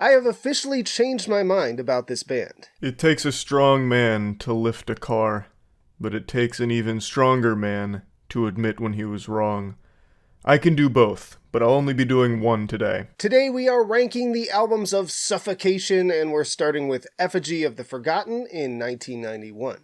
I have officially changed my mind about this band. It takes a strong man to lift a car, but it takes an even stronger man to admit when he was wrong. I can do both, but I'll only be doing one today. Today we are ranking the albums of Suffocation, and we're starting with Effigy of the Forgotten in 1991.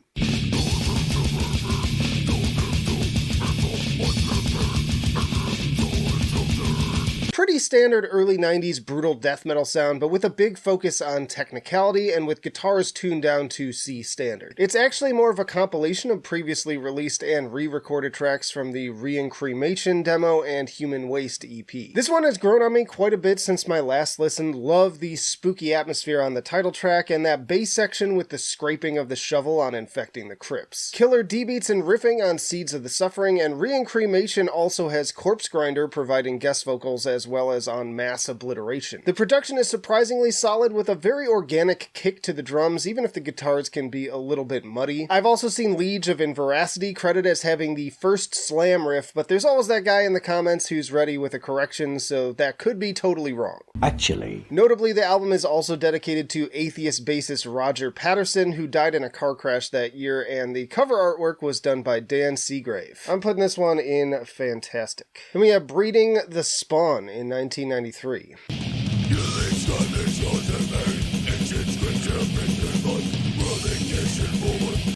Pretty standard early 90s brutal death metal sound, but with a big focus on technicality and with guitars tuned down to C standard. It's actually more of a compilation of previously released and re-recorded tracks from the Cremation demo and Human Waste EP. This one has grown on me quite a bit since my last listen. Love the spooky atmosphere on the title track and that bass section with the scraping of the shovel on Infecting the Crypts. Killer D-beats and riffing on Seeds of the Suffering, and Cremation also has Corpse Grinder providing guest vocals as well as on Mass Obliteration. The production is surprisingly solid with a very organic kick to the drums, even if the guitars can be a little bit muddy. I've also seen Liege of Inveracity credited as having the first slam riff, but there's always that guy in the comments who's ready with a correction, so that could be totally wrong. Actually. Notably, the album is also dedicated to atheist bassist Roger Patterson, who died in a car crash that year, and the cover artwork was done by Dan Seagrave. I'm putting this one in fantastic. Then we have Breeding the Spawn in 1993.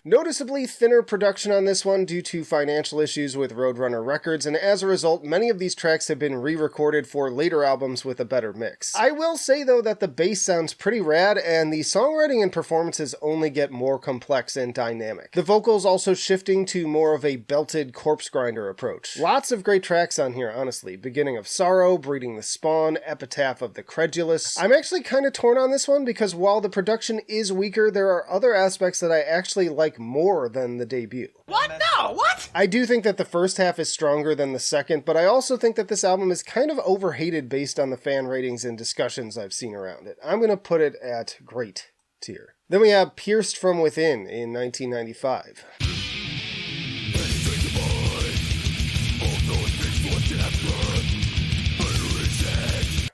Noticeably thinner production on this one due to financial issues with Roadrunner Records, and as a result, many of these tracks have been re-recorded for later albums with a better mix. I will say though that the bass sounds pretty rad, and the songwriting and performances only get more complex and dynamic. The vocals also shifting to more of a belted Corpse Grinder approach. Lots of great tracks on here, honestly. Beginning of Sorrow, Breeding the Spawn, Epitaph of the Credulous. I'm actually kind of torn on this one because while the production is weaker, there are other aspects that I actually like more than the debut. What? No, what? I do think that the first half is stronger than the second, but I also think that this album is kind of overhated based on the fan ratings and discussions I've seen around it. I'm gonna put it at great tier. Then we have Pierced from Within in 1995.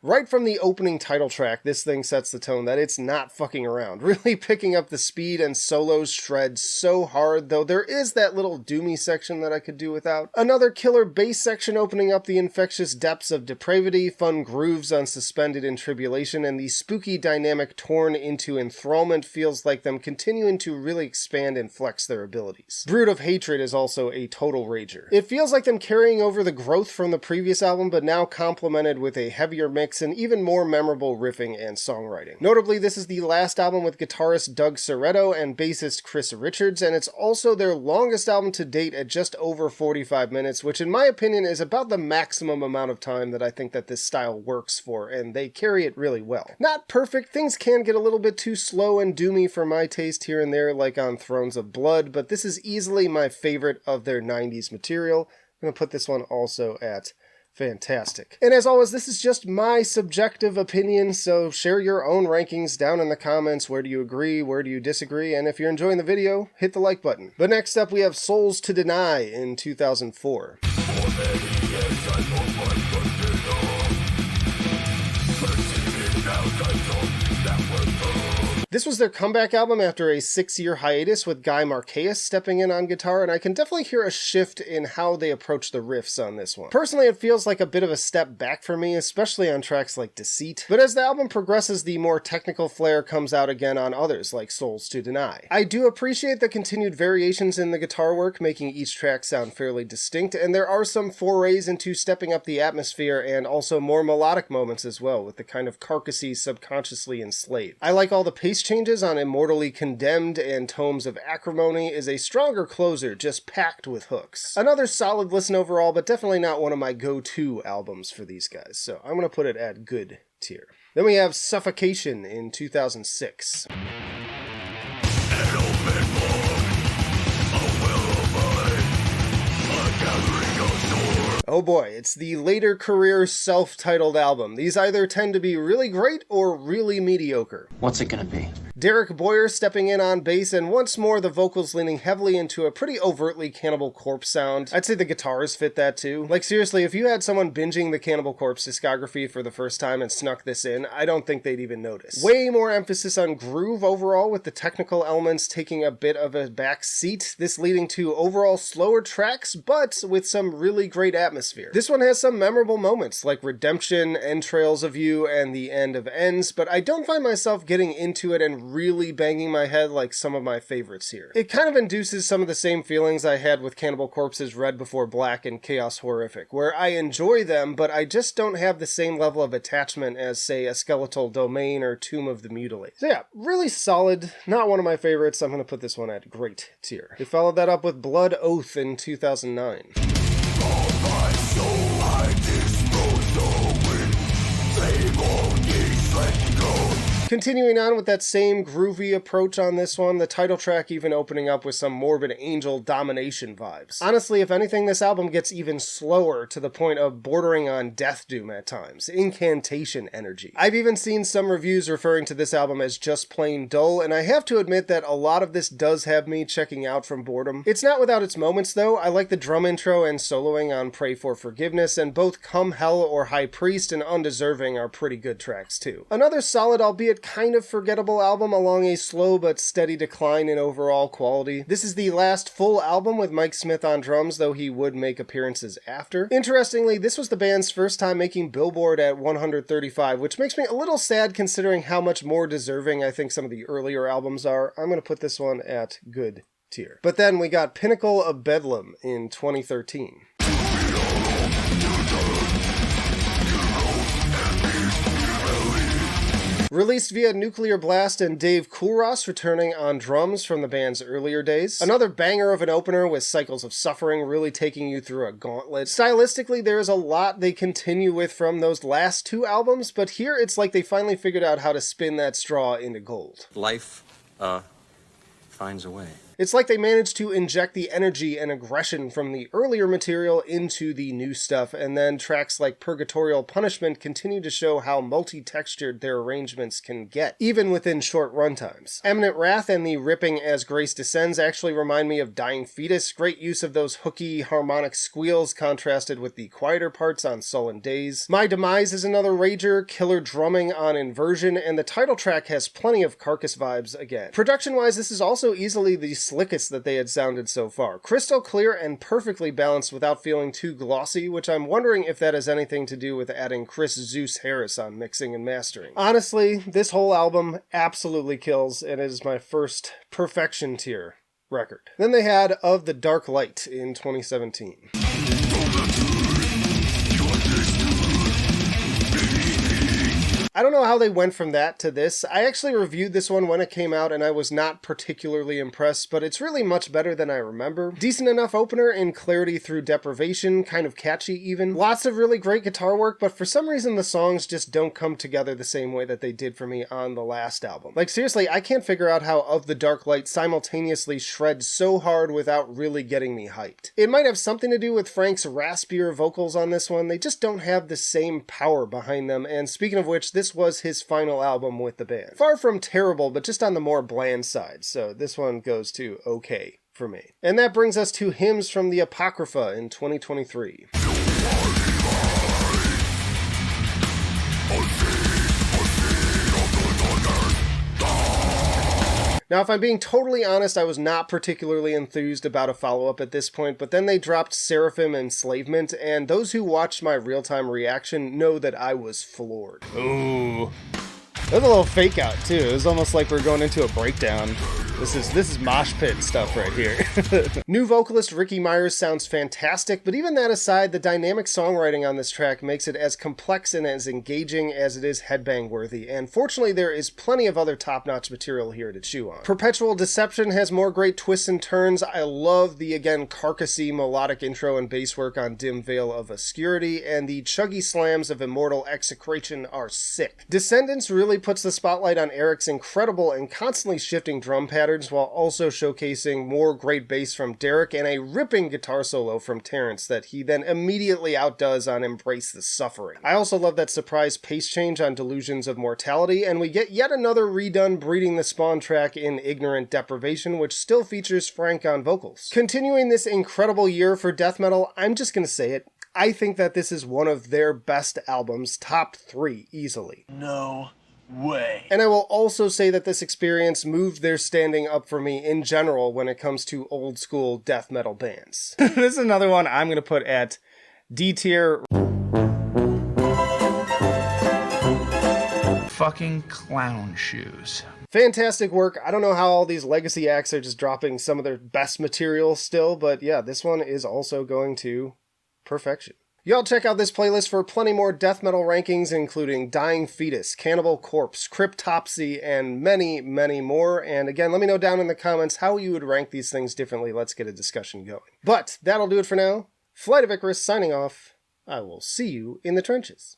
Right from the opening title track, this thing sets the tone that it's not fucking around, really picking up the speed and solos shred so hard, though there is that little doomy section that I could do without. Another killer bass section opening up the infectious depths of depravity, fun grooves on Suspended in Tribulation, and the spooky dynamic Torn into Enthrallment feels like them continuing to really expand and flex their abilities. Brood of Hatred is also a total rager. It feels like them carrying over the growth from the previous album, but now complemented with a heavier mix and even more memorable riffing and songwriting. Notably, this is the last album with guitarist Doug Soretto and bassist Chris Richards, and it's also their longest album to date at just over 45 minutes, which in my opinion is about the maximum amount of time that I think that this style works for, and they carry it really well. Not perfect, things can get a little bit too slow and doomy for my taste here and there, like on Thrones of Blood, but this is easily my favorite of their 90s material. I'm going to put this one also at fantastic. And as always, this is just my subjective opinion, so share your own rankings down in the comments. Where do you agree? Where do you disagree? And if you're enjoying the video, hit the like button. But next up, we have Souls to Deny in 2004. This was their comeback album after a 6-year hiatus with Guy Marquez stepping in on guitar, and I can definitely hear a shift in how they approach the riffs on this one. Personally, it feels like a bit of a step back for me, especially on tracks like Deceit, but as the album progresses, the more technical flair comes out again on others, like Souls to Deny. I do appreciate the continued variations in the guitar work, making each track sound fairly distinct, and there are some forays into stepping up the atmosphere and also more melodic moments as well, with the kind of carcassy subconsciously enslaved. I like all the pace changes on Immortally Condemned and Tomes of Acrimony is a stronger closer, just packed with hooks. Another solid listen overall, but definitely not one of my go-to albums for these guys, so I'm gonna put it at good tier. Then we have Suffocation in 2006. Oh boy, it's the later career self-titled album. These either tend to be really great or really mediocre. What's it gonna be? Derek Boyer stepping in on bass, and once more the vocals leaning heavily into a pretty overtly Cannibal Corpse sound. I'd say the guitars fit that too. Like seriously, if you had someone binging the Cannibal Corpse discography for the first time and snuck this in, I don't think they'd even notice. Way more emphasis on groove overall, with the technical elements taking a bit of a back seat, this leading to overall slower tracks, but with some really great atmosphere. This one has some memorable moments, like Redemption, Entrails of You, and the End of Ends, but I don't find myself getting into it and really banging my head like some of my favorites here. It kind of induces some of the same feelings I had with Cannibal Corpse's Red Before Black and Chaos Horrific, where I enjoy them, but I just don't have the same level of attachment as, say, A Skeletal Domain or Tomb of the Mutilate. So yeah, really solid, not one of my favorites. I'm going to put this one at great tier. They followed that up with Blood Oath in 2009. Continuing on with that same groovy approach on this one, the title track even opening up with some Morbid Angel domination vibes. Honestly, if anything, this album gets even slower to the point of bordering on Death Doom at times. Incantation energy. I've even seen some reviews referring to this album as just plain dull, and I have to admit that a lot of this does have me checking out from boredom. It's not without its moments though. I like the drum intro and soloing on Pray for Forgiveness, and both Come Hell or High Priest and Undeserving are pretty good tracks too. Another solid, albeit kind of forgettable album along a slow but steady decline in overall quality. This is the last full album with Mike Smith on drums, though he would make appearances after. Interestingly, this was the band's first time making Billboard at 135, which makes me a little sad considering how much more deserving I think some of the earlier albums are. I'm going to put this one at good tier. But then we got Pinnacle of Bedlam in 2013. Released via Nuclear Blast and Dave Coolross returning on drums from the band's earlier days. Another banger of an opener with Cycles of Suffering really taking you through a gauntlet. Stylistically, there is a lot they continue with from those last two albums, but here it's like they finally figured out how to spin that straw into gold. Life, finds a way. It's like they managed to inject the energy and aggression from the earlier material into the new stuff, and then tracks like Purgatorial Punishment continue to show how multi-textured their arrangements can get, even within short runtimes. Eminent Wrath and the ripping As Grace Descends actually remind me of Dying Fetus, great use of those hooky harmonic squeals contrasted with the quieter parts on Sullen Days. My Demise is another rager, killer drumming on Inversion, and the title track has plenty of Carcass vibes again. Production-wise, this is also easily the slickest that they had sounded so far. Crystal clear and perfectly balanced without feeling too glossy, which I'm wondering if that has anything to do with adding Chris Zeus Harris on mixing and mastering. Honestly, this whole album absolutely kills, and it is my first perfection tier record. Then they had Of the Dark Light in 2017. I don't know how they went from that to this. I actually reviewed this one when it came out and I was not particularly impressed, but it's really much better than I remember. Decent enough opener in Clarity Through Deprivation, kind of catchy even. Lots of really great guitar work, but for some reason the songs just don't come together the same way that they did for me on the last album. Like seriously, I can't figure out how Of the Dark Light simultaneously shreds so hard without really getting me hyped. It might have something to do with Frank's raspier vocals on this one. They just don't have the same power behind them, and speaking of which, this was his final album with the band. Far from terrible, but just on the more bland side, so this one goes to okay for me. And that brings us to Hymns from the Apocrypha in 2023. Now, if I'm being totally honest, I was not particularly enthused about a follow-up at this point, but then they dropped Seraphim Enslavement, and those who watched my real-time reaction know that I was floored. Ooh. That was a little fake out, too. It was almost like we're going into a breakdown. This is mosh pit stuff right here. New vocalist Ricky Myers sounds fantastic, but even that aside, the dynamic songwriting on this track makes it as complex and as engaging as it is headbang worthy, and fortunately there is plenty of other top-notch material here to chew on. Perpetual Deception has more great twists and turns. I love the, again, carcassy melodic intro and bass work on Dim Veil of Obscurity, and the chuggy slams of Immortal Execration are sick. Descendants really puts the spotlight on Eric's incredible and constantly shifting drum pattern, patterns while also showcasing more great bass from Derek and a ripping guitar solo from Terrence that he then immediately outdoes on Embrace the Suffering. I also love that surprise pace change on Delusions of Mortality, and we get yet another redone Breeding the Spawn track in Ignorant Deprivation, which still features Frank on vocals. Continuing this incredible year for death metal, I'm just gonna say it, I think that this is one of their best albums, top 3 easily. No way. And I will also say that this experience moved their standing up for me in general when it comes to old school death metal bands. This is another one I'm going to put at D tier. Fucking clown shoes. Fantastic work. I don't know how all these legacy acts are just dropping some of their best material still, but yeah, this one is also going to perfection. Y'all check out this playlist for plenty more death metal rankings, including Dying Fetus, Cannibal Corpse, Cryptopsy, and many, many more. And again, let me know down in the comments how you would rank these things differently. Let's get a discussion going. But that'll do it for now. Flight of Icarus signing off. I will see you in the trenches.